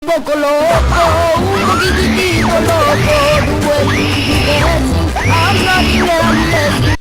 poco loco, un poquitito loco, the way you dancing, I'm not remembering.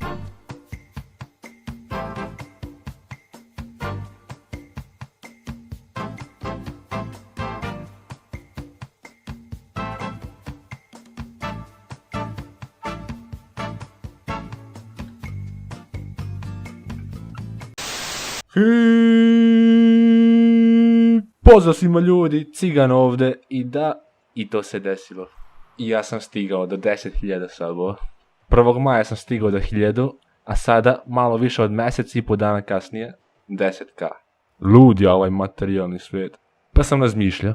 Pozdrav svima ljudi, Cigan ovde i da, i to se desilo. I ja sam stigao do 10.000 subova. 1. maja sam stigao do 1000, a sada, malo više od mjesec i po dana kasnije, 10k. Lud je ovaj materijalni svijet. Pa sam razmišljao,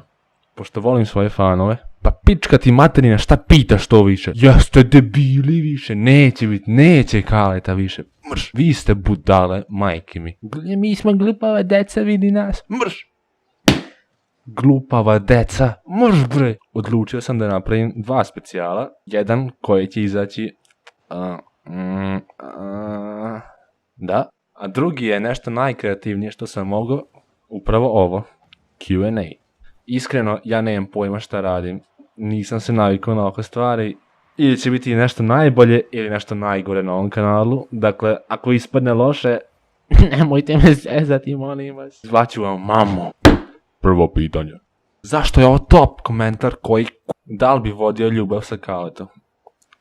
pošto volim svoje fanove, pa pička ti materina, šta pitaš to više? Jeste debili više, neće Kaleta više. Mrš, vi ste budale, majke mi. Mi smo glupava deca, vidi nas. Mrš! Glupava deca, mrš bre! Odlučio sam da napravim 2 specijala. Jedan koji će izaći... da. A drugi je nešto najkreativnije što sam mogao. Upravo ovo. Q&A. Iskreno, ja nemam pojma šta radim. Nisam se navikao na oko stvari. Ili će biti nešto najbolje ili nešto najgore na ovom kanalu. Dakle, ako ispadne loše, nemojte me zezati, molim vas. Zvaću vam mamu. Prvo pitanje. Zašto je ovo top komentar koji... Da li bi vodio ljubav sa Kaletom?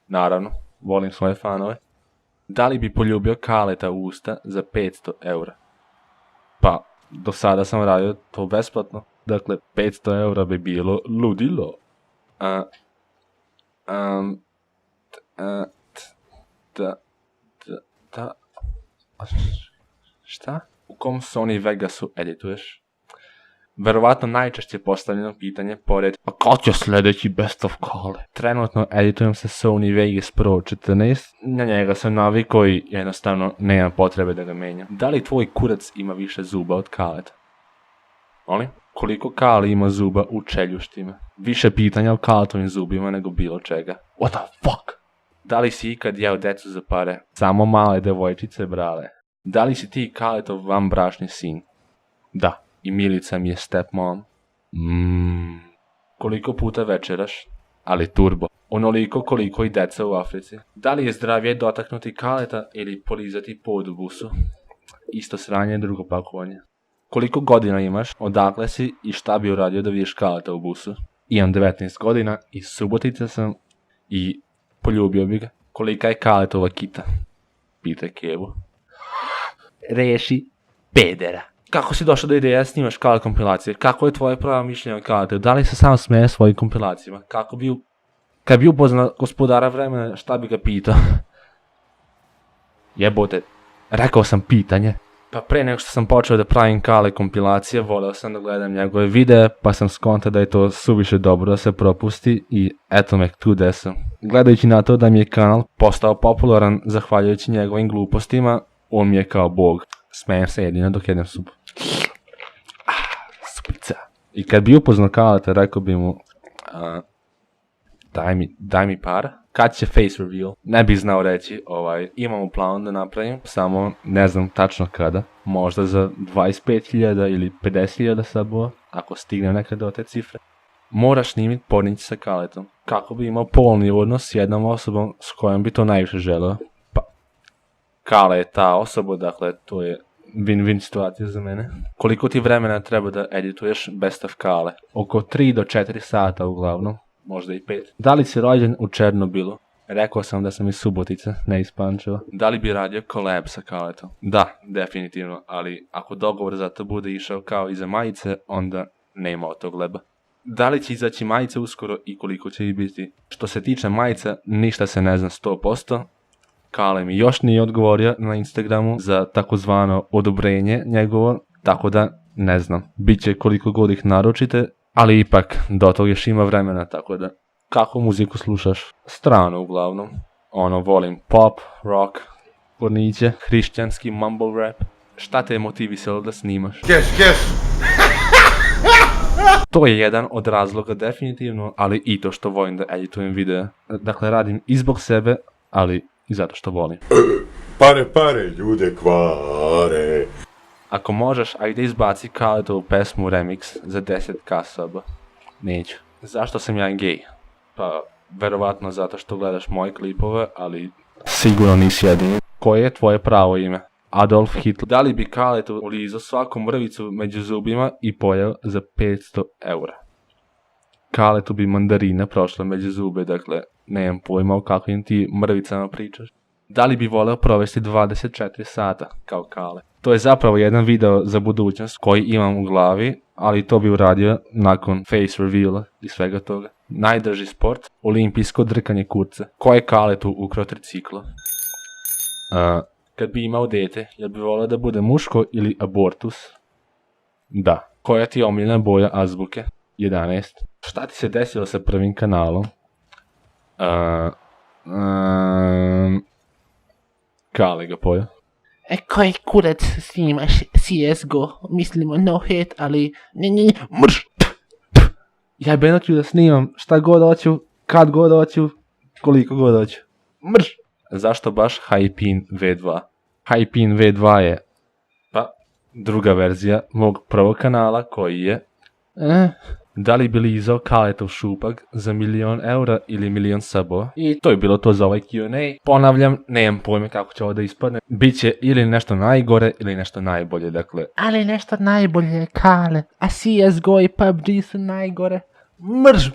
Naravno, volim svoje fanove. Da li bi poljubio Kaleta u usta za 500 eura? Pa, do sada sam radio to besplatno. Dakle, 500 eura bi bilo ludilo. Šta? U kom Sony Vegasu edituješ? Verovatno najčešće postavljeno pitanje pored a kad će sljedeći Best of Kale? Trenutno editujem se Sony Vegas Pro 14, na njega sam navikao i jednostavno nema potrebe da ga menjam. Da li tvoj kurac ima više zuba od Kaleta? Molim? Koliko Kali ima zuba u čeljuštima? Više pitanja o Kaletovim zubima nego bilo čega. What the fuck? Da li si ikad jeo decu za pare? Samo male devojčice brale. Da li si ti Kaletov vanbračni sin? Da. I Milica mi je stepmom. Koliko puta večeraš? Ali turbo. Onoliko koliko i deca u Africi. Da li je zdravije dotaknuti Kaleta ili polizati pod u busu? Isto sranje, drugo pakovanje. Koliko godina imaš, odakle si i šta bi uradio da vidiš Kaleta u busu? Imam 19 godina, iz Subotice sam i poljubio bi ga. Kolika je Kaletova kita? Pitaj Kevu. Reši pedera. Kako si došao do ideje da snimaš Kalet kompilacije? Kako je tvoje pravo mišljenje o Kaletu? Da li se sam smeje svojim kompilacijama? Kako bi... Kad bi upoznao gospodara vremena, šta bi ga pitao? Jebote, rekao sam pitanje. Pa pre nego što sam počeo da pravim Kale kompilacije, voleo sam da gledam njegove videe, pa sam skontao da je to suviše dobro da se propusti i eto me tu gde sam. Gledajući na to da mi je kanal postao popularan zahvaljujući njegovim glupostima, on mi je kao bog. Smejem se jedino dok jedem supu. Supica. I kad bi upoznao Kaleta, rekao bi mu daj mi para. Kad će face reveal? Ne bi znao reći, imam u planu da napravim, samo ne znam tačno kada. Možda za 25.000 ili 50.000 subova, ako stignem nekada do te cifre. Moraš snimiti pornić sa Kaletom. Kako bi imao polni odnos s jednom osobom s kojom bi to najviše želeo. Pa, Kale je ta osoba, dakle, to je win-win situacija za mene. Koliko ti vremena treba da edituješ Best of Kale? Oko 3 do 4 sata uglavnom. Možda i 5. Da li si rođen u Černobilu? Rekao sam da sam iz Subotice, ne iz Pančeva. Da li bi radio collab sa Kaletom? Da, definitivno, ali ako dogovor za to bude išao kao i za majice, onda nema od tog leba. Da li će izaći majice uskoro i koliko će ih biti? Što se tiče majica, ništa se ne zna 100%. Kale mi još nije odgovorio na Instagramu za takozvano odobrenje njegovo, tako da ne znam. Biće koliko god ih naručite, ali ipak do tog još ima vremena, tako da. Kako muziku slušaš? Strano uglavnom. Volim pop, rock, porniće, hrišćanski mumble rap. Šta te je motivisalo da snimaš? To je jedan od razloga definitivno, ali i to što volim da editujem videa. Dakle, radim i zbog sebe, ali i zato što volim. Pare, ljude kvare. Ako možeš, ajde izbaci Kaletovu pesmu remix za 10k suba. Neću. Zašto sam ja gej? Pa, verovatno zato što gledaš moje klipove, ali sigurno nisi jedini. Koje je tvoje pravo ime? Adolf Hitler. Da li bi Kaletu ulizao svaku mrvicu među zubima i pojeo za 500 eura? Kaletu bi mandarina prošla među zube, dakle, nemam pojma o kakvim ti mrvicama pričaš. Da li bi voleo provesti 24 sata, kao Kale? To je zapravo jedan video za budućnost koji imam u glavi, ali to bi uradio nakon face reveala i svega toga. Najdrži sport, olimpijsko drkanje kurca. Ko je Kaletu ukrao triciklo? Kad bi imao dete, jel bi voleo da bude muško ili abortus? Da. Koja ti je omiljena boja azbuke? 11. Šta ti se desilo sa prvim kanalom? Kale ga pojao. Koji kurac snimaš CSGO? Mislimo no hate, ali mrš. Jebeno ću da snimam šta god hoću, kad god hoću, koliko god hoću. Mrš! Zašto baš Hypin V2? Hypin V2 je, pa, druga verzija mog prvog kanala koji je da li bi lizao Kaletov šupak za 1.000.000 eura ili 1.000.000 subova? I to je bilo to za ovaj Q&A. Ponavljam, nemam pojme kako će ovo da ispadne. Biće ili nešto najgore ili nešto najbolje, dakle. Ali nešto najbolje, Kale. A CSGO i PUBG su najgore. Mrš!